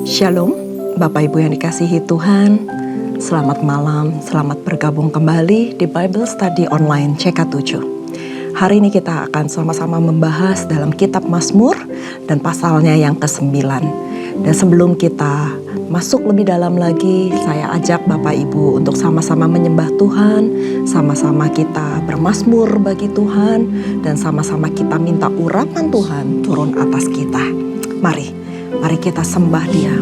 Shalom, Bapak Ibu yang dikasihi Tuhan. Selamat malam, selamat bergabung kembali di Bible Study Online CK7. Hari ini kita akan sama-sama membahas dalam kitab Mazmur dan pasalnya yang ke-9. Dan sebelum kita masuk lebih dalam lagi, saya ajak Bapak Ibu untuk sama-sama menyembah Tuhan, sama-sama kita bermazmur bagi Tuhan, dan sama-sama kita minta urapan Tuhan turun atas kita. Mari kita sembah Dia.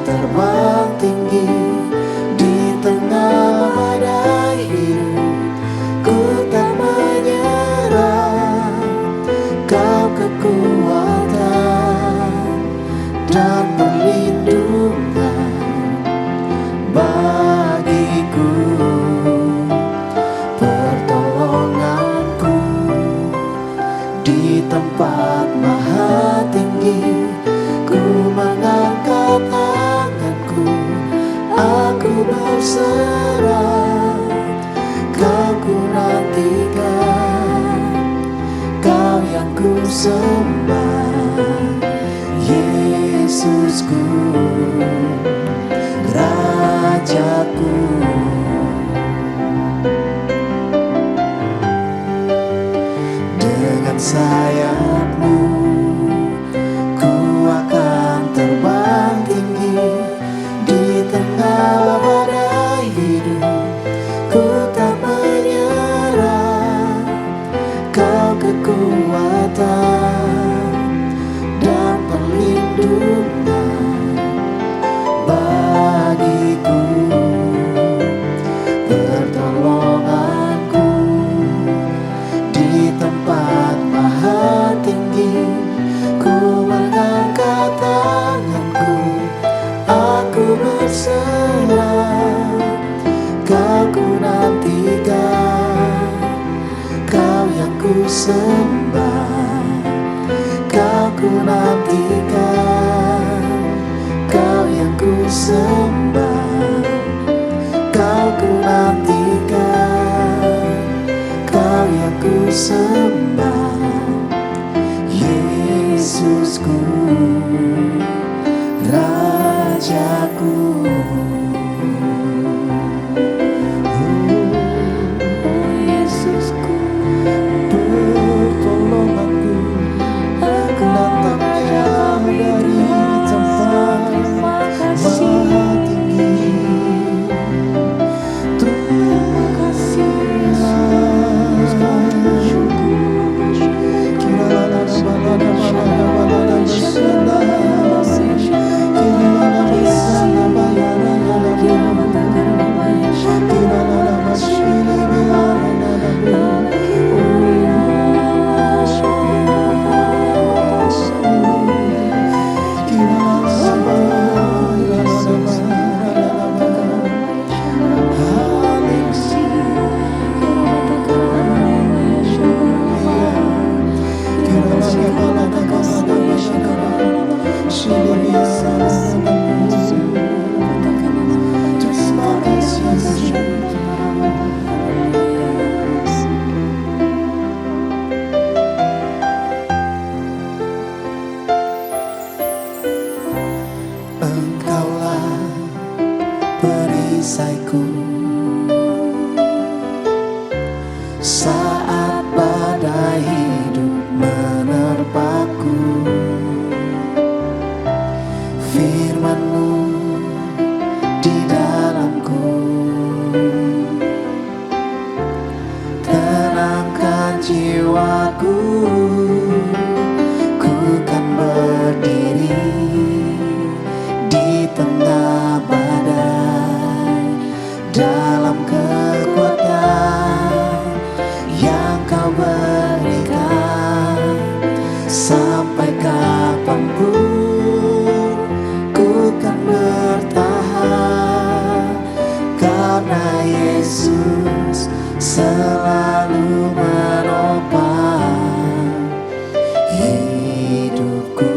Terbang tinggi di tengah ku nantikan, Kau yang ku sembah. Kau ku nantikan, Kau yang ku sembah. Kau ku nantikan, Kau yang ku sembah. Yesusku, Rajaku. Engkaulah perisaiku saat badai hidup menerpaku. Firman-Mu di dalamku tenangkan jiwaku. Ku kan berdiri di tengah badai, dalam kekuatan yang Kau berikan. Sampai kapanpun ku kan bertahan, karena Yesus selalu menopang hidupku.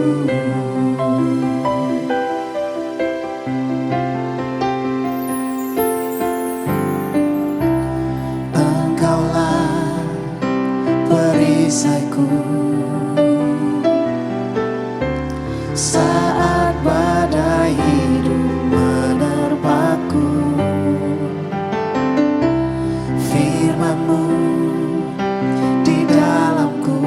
Engkaulah perisaiku saat badai hidup menerpaku. Firman-Mu di dalamku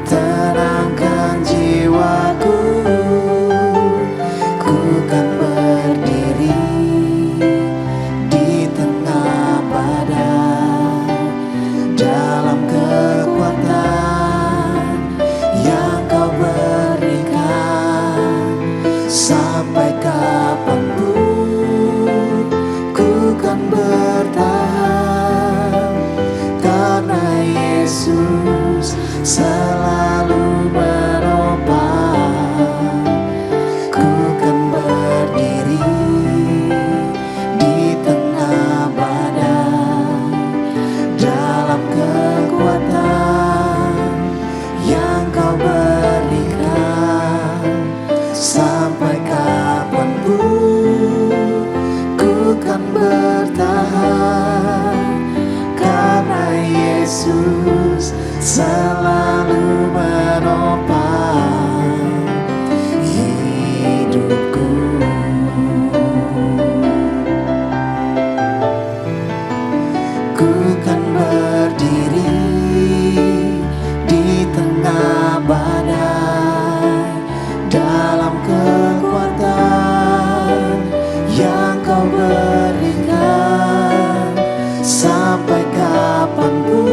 tenangkan jiwaku. Ku kan berdiri di tengah badai, dalam kekuatan yang Kau berikan. Sampai kapanpun ku kan bertahan, karena Yesus selalu menopang. Ku kan berdiri di tengah badai, dalam kekuatan yang Kau berikan. Sampai kapanpun ku kan bertahan, karena Yesus selalu menopang hidupku. Ku kan berdiri di tengah badai, dalam kekuatan yang Kau berikan. Sampai kapanpun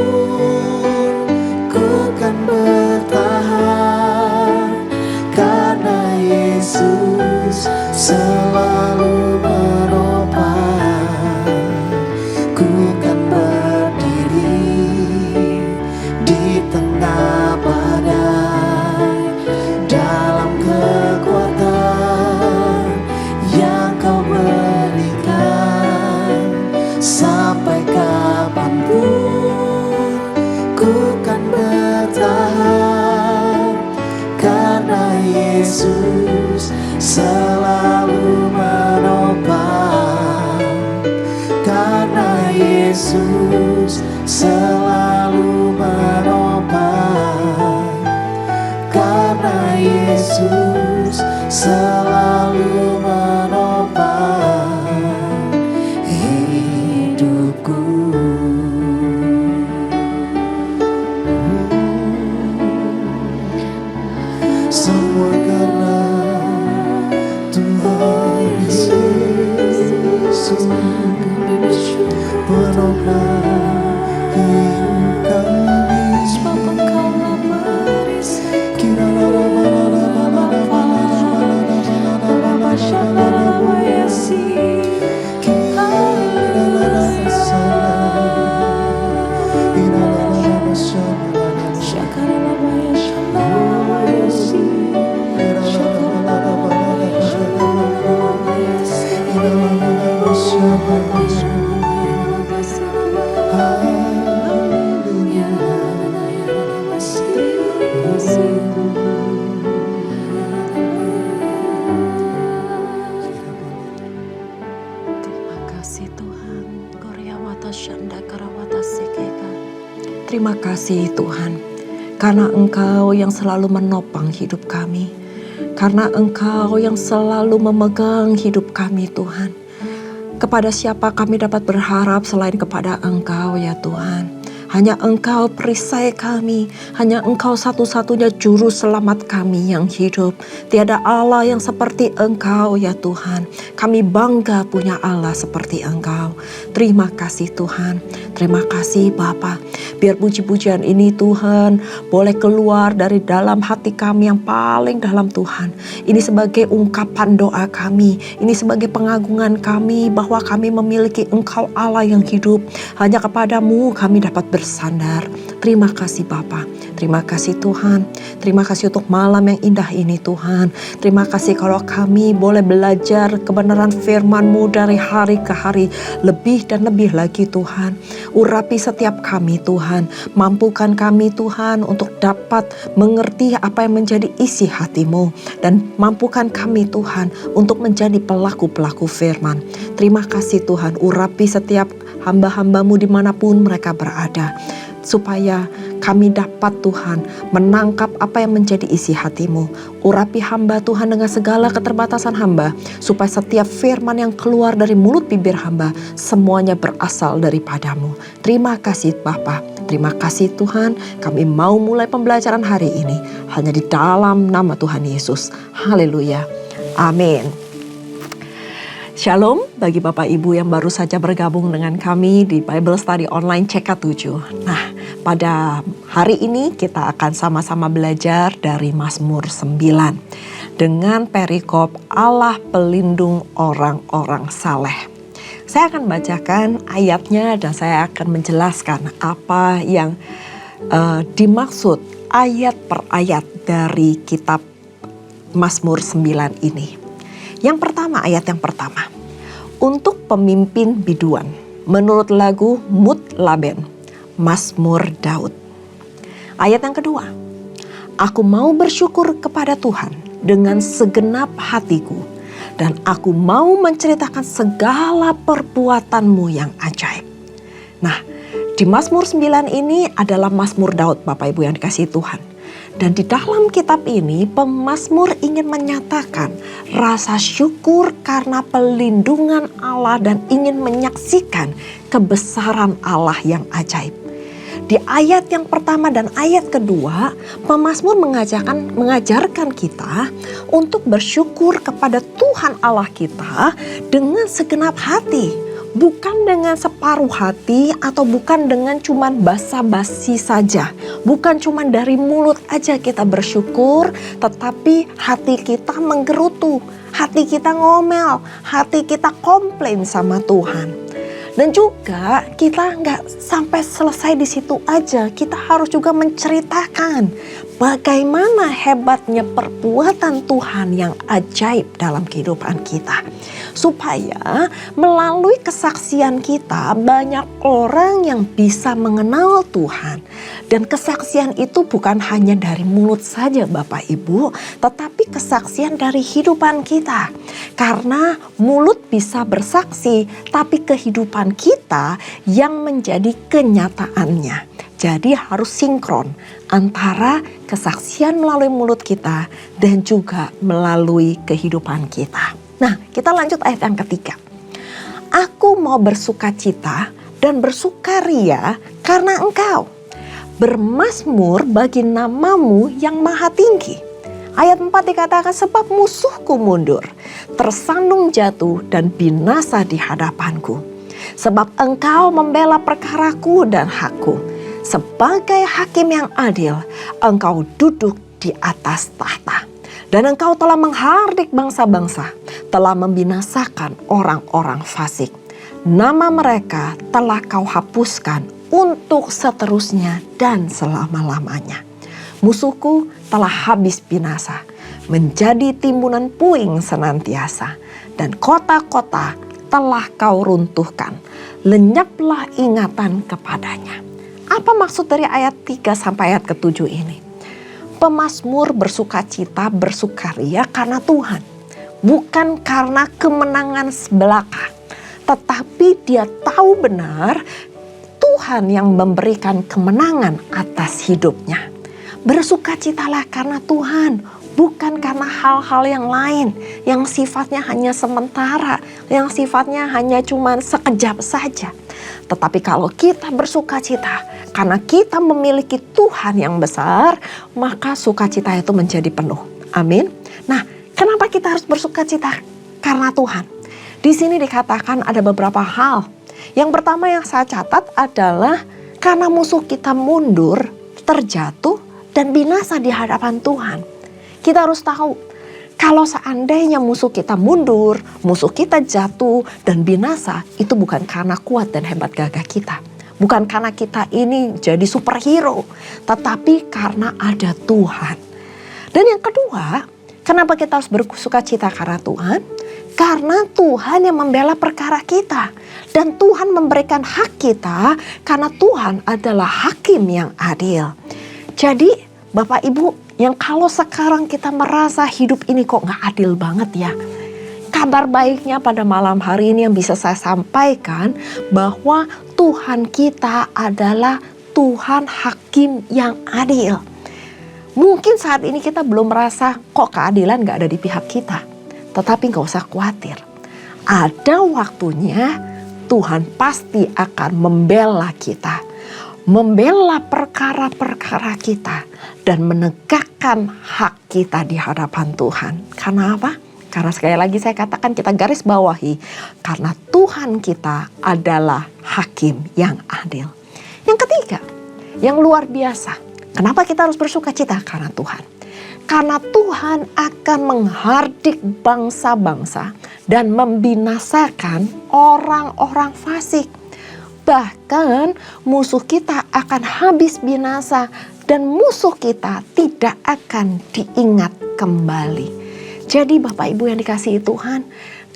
ku kan bertahan, karena Yesus selalu menopang. Ku kan berdiri di tengah badai, dalam kekuatan yang Kau berikan. Yesus selalu menopang, karena Yesus selalu menopang hidupku. Semua karena Tuhan Yesus menopang hidup kami. Sebab Engkaulah perisai Terima kasih Tuhan, karena Engkau yang selalu menopang hidup kami, karena Engkau yang selalu memegang hidup kami Tuhan. Kepada siapa kami dapat berharap selain kepada Engkau ya Tuhan? Hanya Engkau perisai kami, hanya Engkau satu-satunya juru selamat kami yang hidup. Tiada Allah yang seperti Engkau ya Tuhan. Kami bangga punya Allah seperti Engkau. Terima kasih Tuhan, terima kasih Bapa. Biar puji-pujian ini Tuhan boleh keluar dari dalam hati kami yang paling dalam Tuhan. Ini sebagai ungkapan doa kami, ini sebagai pengagungan kami bahwa kami memiliki Engkau Allah yang hidup. Hanya kepadamu kami dapat bersandar. Terima kasih Bapa, terima kasih Tuhan. Terima kasih untuk malam yang indah ini Tuhan. Terima kasih kalau kami boleh belajar kebenaran firman-Mu dari hari ke hari. Lebih dan lebih lagi Tuhan. Urapi setiap kami Tuhan. Mampukan kami Tuhan untuk dapat mengerti apa yang menjadi isi hati-Mu. Dan mampukan kami Tuhan untuk menjadi pelaku-pelaku firman. Terima kasih Tuhan. Urapi setiap hamba-hamba-Mu dimanapun mereka berada, supaya kami dapat Tuhan menangkap apa yang menjadi isi hati-Mu. Urapi hamba Tuhan dengan segala keterbatasan hamba, supaya setiap firman yang keluar dari mulut bibir hamba semuanya berasal daripada-Mu. Terima kasih Bapa, terima kasih Tuhan. Kami mau mulai pembelajaran hari ini hanya di dalam nama Tuhan Yesus. Haleluya, amin. Shalom bagi Bapak Ibu yang baru saja bergabung dengan kami di Bible Study Online CK7. Nah, pada hari ini kita akan sama-sama belajar dari Mazmur 9 dengan perikop Allah pelindung orang-orang saleh. Saya akan bacakan ayatnya dan saya akan menjelaskan apa yang dimaksud ayat per ayat dari kitab Mazmur 9 ini. Yang pertama, ayat yang pertama. Untuk pemimpin biduan, menurut lagu Mutlaben, Mazmur Daud. Ayat yang kedua. Aku mau bersyukur kepada Tuhan dengan segenap hatiku, dan aku mau menceritakan segala perbuatan-Mu yang ajaib. Nah, di Mazmur 9 ini adalah Mazmur Daud, Bapak Ibu yang dikasihi Tuhan. Dan di dalam kitab ini pemazmur ingin menyatakan rasa syukur karena pelindungan Allah dan ingin menyaksikan kebesaran Allah yang ajaib. Di ayat yang pertama dan ayat kedua, pemazmur mengajarkan kita untuk bersyukur kepada Tuhan Allah kita dengan segenap hati. Bukan dengan separuh hati atau bukan dengan cuman basa-basi saja. Bukan cuman dari mulut aja kita bersyukur, tetapi hati kita menggerutu, hati kita ngomel, hati kita komplain sama Tuhan. Dan juga kita nggak sampai selesai di situ aja, kita harus juga menceritakan bagaimana hebatnya perbuatan Tuhan yang ajaib dalam kehidupan kita. Supaya melalui kesaksian kita banyak orang yang bisa mengenal Tuhan. Dan kesaksian itu bukan hanya dari mulut saja Bapak Ibu, tetapi kesaksian dari kehidupan kita. Karena mulut bisa bersaksi, tapi kehidupan kita yang menjadi kenyataannya. Jadi harus sinkron antara kesaksian melalui mulut kita dan juga melalui kehidupan kita. Nah, kita lanjut ayat yang ketiga. Aku mau bersukacita dan bersukaria karena engkau. Bermazmur bagi namamu yang maha tinggi. Ayat 4 dikatakan sebab musuhku mundur, tersandung jatuh dan binasa di hadapanku. Sebab engkau membela perkaraku dan hakku. Sebagai hakim yang adil, engkau duduk di atas tahta. Dan engkau telah menghardik bangsa-bangsa, telah membinasakan orang-orang fasik. Nama mereka telah kau hapuskan untuk seterusnya dan selama-lamanya. Musuhku telah habis binasa, menjadi timbunan puing senantiasa. Dan kota-kota telah kau runtuhkan, lenyaplah ingatan kepadanya. Apa maksud dari ayat 3 sampai ayat ke-7 ini? Pemazmur bersukacita, bersukaria karena Tuhan. Bukan karena kemenangan sebelaka. Tetapi dia tahu benar Tuhan yang memberikan kemenangan atas hidupnya. Bersukacitalah karena Tuhan, bukan karena hal-hal yang lain yang sifatnya hanya sementara, yang sifatnya hanya cuma sekejap saja. Tetapi kalau kita bersukacita karena kita memiliki Tuhan yang besar, maka sukacita itu menjadi penuh. Amin. Nah, kenapa kita harus bersukacita? Karena Tuhan. Di sini dikatakan ada beberapa hal. Yang pertama yang saya catat adalah karena musuh kita mundur, terjatuh, dan binasa di hadapan Tuhan. Kita harus tahu, kalau seandainya musuh kita mundur, musuh kita jatuh dan binasa, itu bukan karena kuat dan hebat gagah kita. Bukan karena kita ini jadi superhero, tetapi karena ada Tuhan. Dan yang kedua, kenapa kita harus bersukacita karena Tuhan? Karena Tuhan yang membela perkara kita. Dan Tuhan memberikan hak kita karena Tuhan adalah hakim yang adil. Jadi Bapak Ibu, yang kalau sekarang kita merasa hidup ini kok gak adil banget ya. Kabar baiknya pada malam hari ini yang bisa saya sampaikan bahwa Tuhan kita adalah Tuhan hakim yang adil. Mungkin saat ini kita belum merasa kok keadilan gak ada di pihak kita. Tetapi gak usah khawatir. Ada waktunya Tuhan pasti akan membela kita. Membela perkara-perkara kita. Dan menegakkan hak kita di hadapan Tuhan. Karena apa? Karena sekali lagi saya katakan kita garis bawahi. Karena Tuhan kita adalah hakim yang adil. Yang ketiga, yang luar biasa. Kenapa kita harus bersukacita? Karena Tuhan. Karena Tuhan akan menghardik bangsa-bangsa dan membinasakan orang-orang fasik. Bahkan musuh kita akan habis binasa dan musuh kita tidak akan diingat kembali. Jadi Bapak Ibu yang dikasihi Tuhan,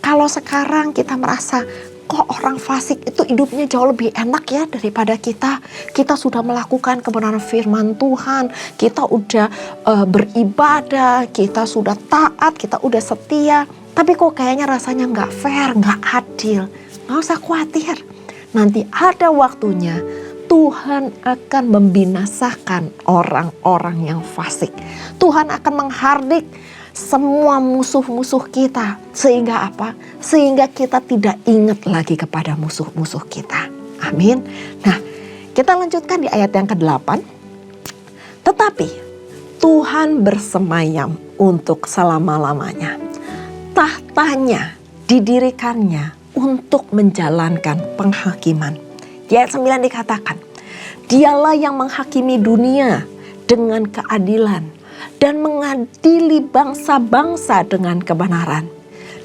kalau sekarang kita merasa kok orang fasik itu hidupnya jauh lebih enak ya daripada kita. Kita sudah melakukan kebenaran firman Tuhan. Kita udah beribadah, kita sudah taat, kita udah setia. Tapi kok kayaknya rasanya gak fair, gak adil. Gak usah khawatir. Nanti ada waktunya Tuhan akan membinasakan orang-orang yang fasik. Tuhan akan menghardik semua musuh-musuh kita. Sehingga apa? Sehingga kita tidak ingat lagi kepada musuh-musuh kita. Amin. Nah, kita lanjutkan di ayat yang ke-8. Tetapi Tuhan bersemayam untuk selama-lamanya. Tahtanya didirikannya untuk menjalankan penghakiman. Di ayat 9 dikatakan, dialah yang menghakimi dunia dengan keadilan dan mengadili bangsa-bangsa dengan kebenaran.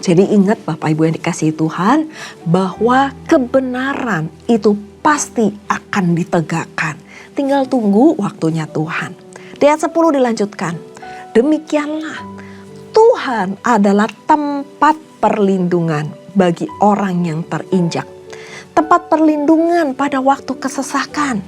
Jadi ingat Bapak Ibu yang dikasihi Tuhan, bahwa kebenaran itu pasti akan ditegakkan. Tinggal tunggu waktunya Tuhan. Di ayat 10 dilanjutkan, demikianlah Tuhan adalah tempat perlindungan bagi orang yang terinjak. Tempat perlindungan pada waktu kesesakan.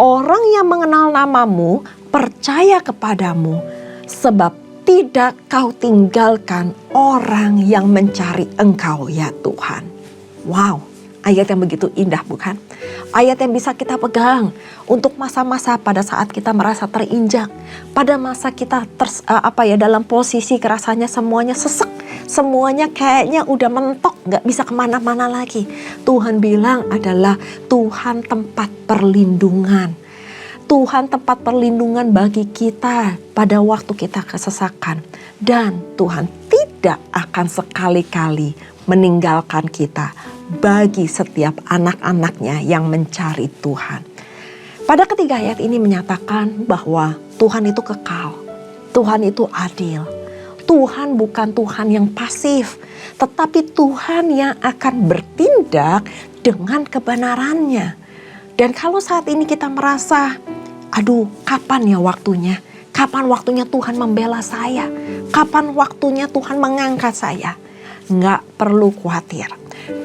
orang yang mengenal namamu percaya kepadamu, sebab tidak kau tinggalkan orang yang mencari Engkau ya Tuhan. Wow, ayat yang begitu indah bukan? Ayat yang bisa kita pegang untuk masa-masa pada saat kita merasa terinjak. Pada masa kita dalam posisi kerasanya semuanya sesek. Semuanya kayaknya udah mentok, gak bisa kemana-mana lagi. Tuhan bilang adalah Tuhan tempat perlindungan. Tuhan tempat perlindungan bagi kita pada waktu kita kesesakan. Dan Tuhan tidak akan sekali-kali meninggalkan kita bagi setiap anak-anaknya yang mencari Tuhan. Pada ketiga ayat ini menyatakan bahwa Tuhan itu kekal. Tuhan itu adil. Tuhan bukan Tuhan yang pasif, tetapi Tuhan yang akan bertindak dengan kebenarannya. Dan kalau saat ini kita merasa, aduh kapan ya waktunya? Kapan waktunya Tuhan membela saya? Kapan waktunya Tuhan mengangkat saya? Nggak perlu khawatir.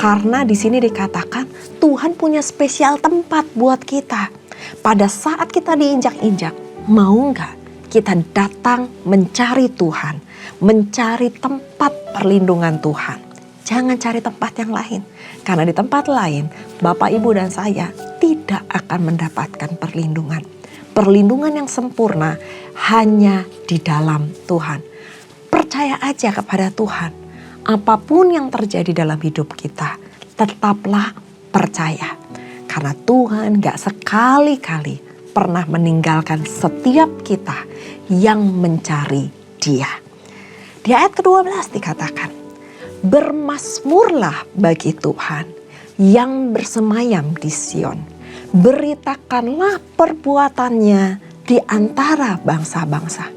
Karena di sini dikatakan Tuhan punya spesial tempat buat kita. Pada saat kita diinjak-injak, mau nggak kita datang mencari Tuhan? Mencari tempat perlindungan Tuhan. Jangan cari tempat yang lain. Karena di tempat lain, Bapak, Ibu, dan saya tidak akan mendapatkan perlindungan. Perlindungan yang sempurna hanya di dalam Tuhan. Percaya aja kepada Tuhan. Apapun yang terjadi dalam hidup kita, tetaplah percaya. Karena Tuhan gak sekali-kali pernah meninggalkan setiap kita yang mencari Dia. Di ayat ke-12 dikatakan, bermasmurlah bagi Tuhan yang bersemayam di Sion. Beritakanlah perbuatannya di antara bangsa-bangsa.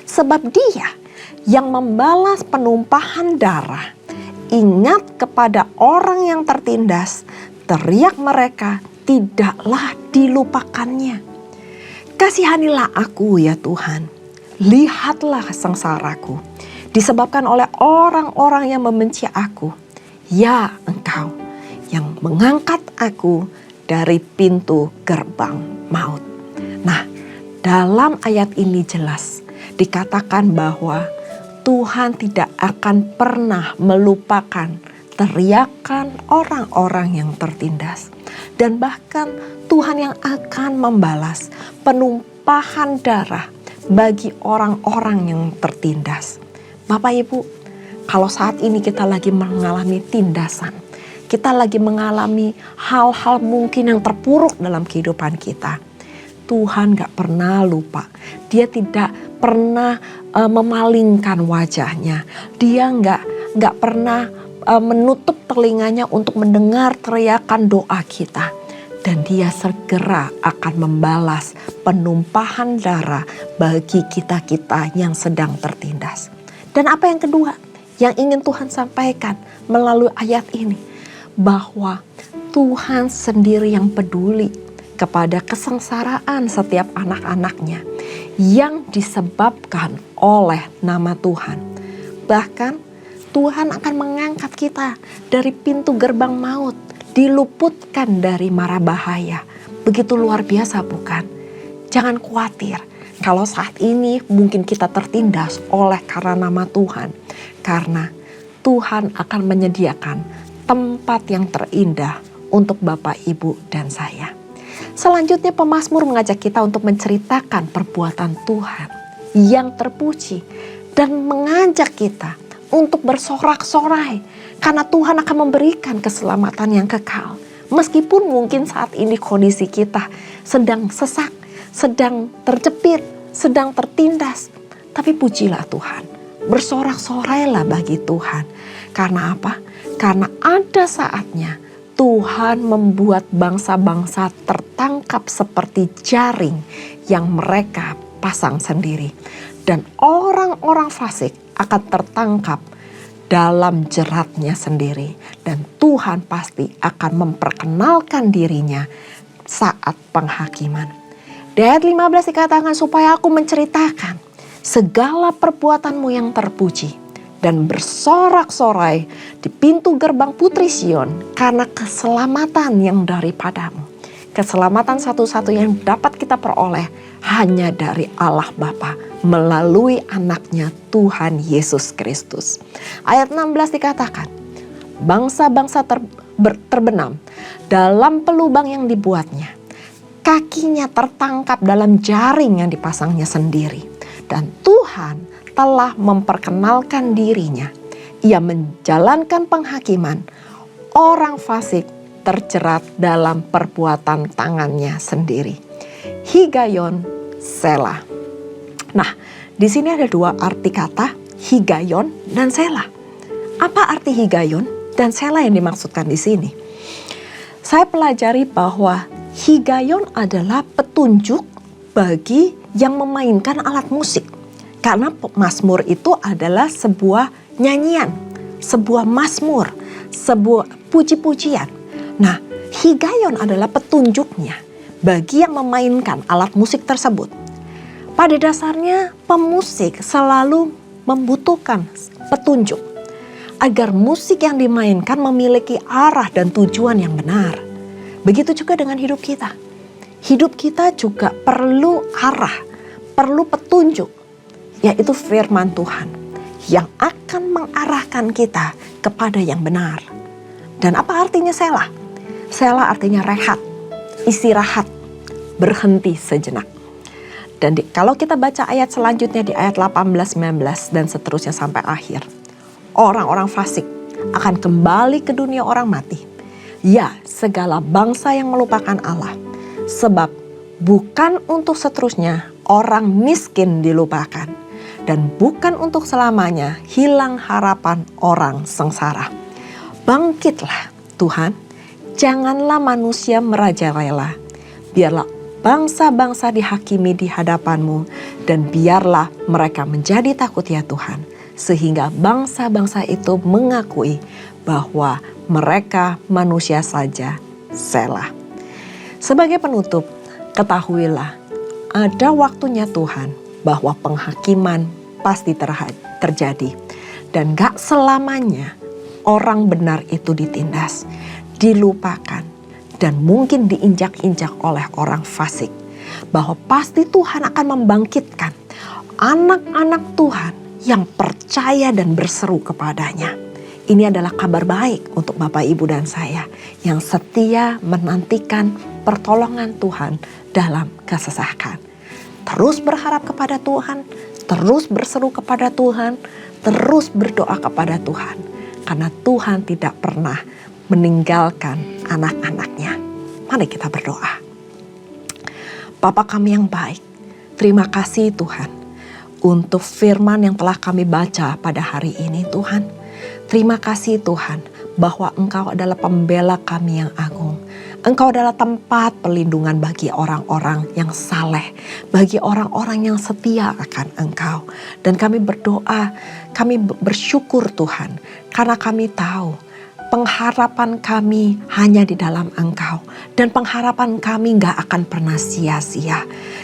Sebab Dia yang membalas penumpahan darah, ingat kepada orang yang tertindas, teriak mereka tidaklah dilupakannya. Kasihanilah aku ya Tuhan, lihatlah sengsaraku, disebabkan oleh orang-orang yang membenci aku. Ya Engkau yang mengangkat aku dari pintu gerbang maut. Nah, dalam ayat ini jelas dikatakan bahwa Tuhan tidak akan pernah melupakan teriakan orang-orang yang tertindas. Dan bahkan Tuhan yang akan membalas penumpahan darah bagi orang-orang yang tertindas. Bapak Ibu, kalau saat ini kita lagi mengalami tindasan, kita lagi mengalami hal-hal mungkin yang terpuruk dalam kehidupan kita, Tuhan gak pernah lupa. Dia tidak pernah memalingkan wajahnya. Dia gak pernah menutup telinganya untuk mendengar teriakan doa kita. Dan Dia segera akan membalas penumpahan darah bagi kita-kita yang sedang tertindas. Dan apa yang kedua yang ingin Tuhan sampaikan melalui ayat ini? Bahwa Tuhan sendiri yang peduli kepada kesengsaraan setiap anak-anaknya yang disebabkan oleh nama Tuhan. Bahkan Tuhan akan mengangkat kita dari pintu gerbang maut, diluputkan dari mara bahaya. Begitu luar biasa bukan? Jangan khawatir kalau saat ini mungkin kita tertindas oleh karena nama Tuhan. Karena Tuhan akan menyediakan tempat yang terindah untuk Bapak, Ibu, dan saya. Selanjutnya pemazmur mengajak kita untuk menceritakan perbuatan Tuhan yang terpuji dan mengajak kita untuk bersorak-sorai karena Tuhan akan memberikan keselamatan yang kekal. Meskipun mungkin saat ini kondisi kita sedang sesak, sedang terjepit, sedang tertindas, tapi pujilah Tuhan. Bersorak-sorailah bagi Tuhan. Karena apa? Karena ada saatnya Tuhan membuat bangsa-bangsa tertangkap seperti jaring yang mereka pasang sendiri. Dan orang-orang fasik akan tertangkap dalam jeratnya sendiri. Dan Tuhan pasti akan memperkenalkan dirinya saat penghakiman. Di ayat 15 dikatakan, supaya aku menceritakan segala perbuatanmu yang terpuji dan bersorak-sorai di pintu gerbang Putri Sion karena keselamatan yang daripadamu. Keselamatan satu-satunya yang dapat kita peroleh hanya dari Allah Bapa melalui anaknya Tuhan Yesus Kristus. Ayat 16 dikatakan, bangsa-bangsa terbenam dalam pelubang yang dibuatnya. Kakinya tertangkap dalam jaring yang dipasangnya sendiri. Dan Tuhan telah memperkenalkan dirinya. Ia menjalankan penghakiman. Orang fasik terjerat dalam perbuatan tangannya sendiri. Higayon, Selah. Nah, di sini ada dua arti kata, higayon dan Selah. Apa arti higayon dan Selah yang dimaksudkan di sini? Saya pelajari bahwa higayon adalah petunjuk bagi yang memainkan alat musik. Karena mazmur itu adalah sebuah nyanyian, sebuah mazmur, sebuah puji-pujian. Nah, higayon adalah petunjuknya bagi yang memainkan alat musik tersebut. Pada dasarnya pemusik selalu membutuhkan petunjuk agar musik yang dimainkan memiliki arah dan tujuan yang benar. Begitu juga dengan hidup kita. Hidup kita juga perlu arah, perlu petunjuk, yaitu firman Tuhan yang akan mengarahkan kita kepada yang benar. Dan apa artinya Selah? Selah artinya rehat, istirahat, berhenti sejenak. Dan kalau kita baca ayat selanjutnya di ayat 18, 19 dan seterusnya sampai akhir. Orang-orang fasik akan kembali ke dunia orang mati. Ya, segala bangsa yang melupakan Allah. Sebab bukan untuk seterusnya orang miskin dilupakan. Dan bukan untuk selamanya hilang harapan orang sengsara. Bangkitlah Tuhan, janganlah manusia merajalela. Biarlah bangsa-bangsa dihakimi di hadapan-Mu, dan biarlah mereka menjadi takut ya Tuhan, sehingga bangsa-bangsa itu mengakui bahwa mereka manusia saja. Selah. Sebagai penutup, ketahuilah ada waktunya Tuhan bahwa penghakiman pasti terjadi, dan gak selamanya orang benar itu ditindas, dilupakan, dan mungkin diinjak-injak oleh orang fasik. Bahwa pasti Tuhan akan membangkitkan anak-anak Tuhan yang percaya dan berseru kepadanya. Ini adalah kabar baik untuk Bapak, Ibu, dan saya yang setia menantikan pertolongan Tuhan dalam kesesakan. Terus berharap kepada Tuhan, terus berseru kepada Tuhan, terus berdoa kepada Tuhan. Karena Tuhan tidak pernah meninggalkan anak-anaknya. Mari kita berdoa. Bapa kami yang baik, terima kasih Tuhan untuk firman yang telah kami baca pada hari ini Tuhan. Terima kasih Tuhan bahwa Engkau adalah pembela kami yang agung. Engkau adalah tempat perlindungan bagi orang-orang yang saleh, bagi orang-orang yang setia akan Engkau. Dan kami berdoa, kami bersyukur Tuhan, karena kami tahu pengharapan kami hanya di dalam Engkau. Dan pengharapan kami gak akan pernah sia-sia.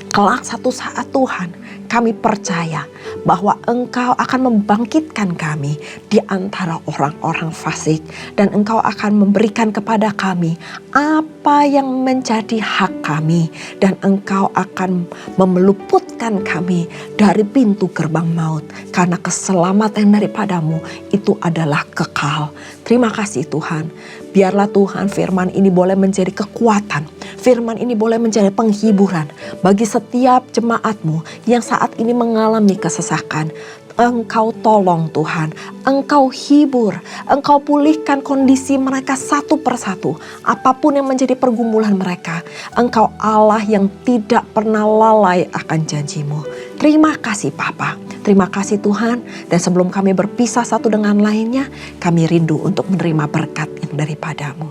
Kelak satu saat Tuhan, kami percaya bahwa Engkau akan membangkitkan kami di antara orang-orang fasik. Dan Engkau akan memberikan kepada kami apa yang menjadi hak kami. Dan Engkau akan memeluputkan kami dari pintu gerbang maut. Karena keselamatan daripadamu itu adalah kekal. Terima kasih Tuhan. Biarlah Tuhan firman ini boleh menjadi kekuatan. Firman ini boleh menjadi penghiburan bagi setiap jemaat-Mu yang saat ini mengalami kesesakan. Engkau tolong Tuhan, Engkau hibur, Engkau pulihkan kondisi mereka satu persatu. Apapun yang menjadi pergumulan mereka, Engkau Allah yang tidak pernah lalai akan janji-Mu. Terima kasih Bapa, terima kasih Tuhan. Dan sebelum kami berpisah satu dengan lainnya, kami rindu untuk menerima berkat yang daripada-Mu.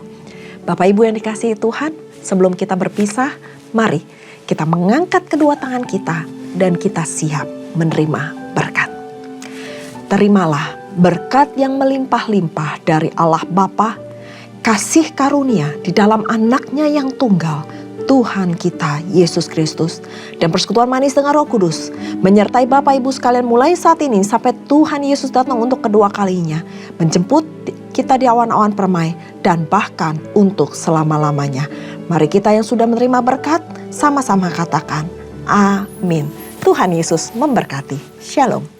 Bapak Ibu yang dikasihi Tuhan, sebelum kita berpisah, mari kita mengangkat kedua tangan kita dan kita siap menerima berkat. Terimalah berkat yang melimpah-limpah dari Allah Bapa, kasih karunia di dalam anaknya yang tunggal, Tuhan kita Yesus Kristus, dan persekutuan manis dengan Roh Kudus menyertai Bapak Ibu sekalian mulai saat ini sampai Tuhan Yesus datang untuk kedua kalinya, menjemput kita di awan-awan permai dan bahkan untuk selama-lamanya. Mari kita yang sudah menerima berkat, sama-sama katakan, amin. Tuhan Yesus memberkati. Shalom.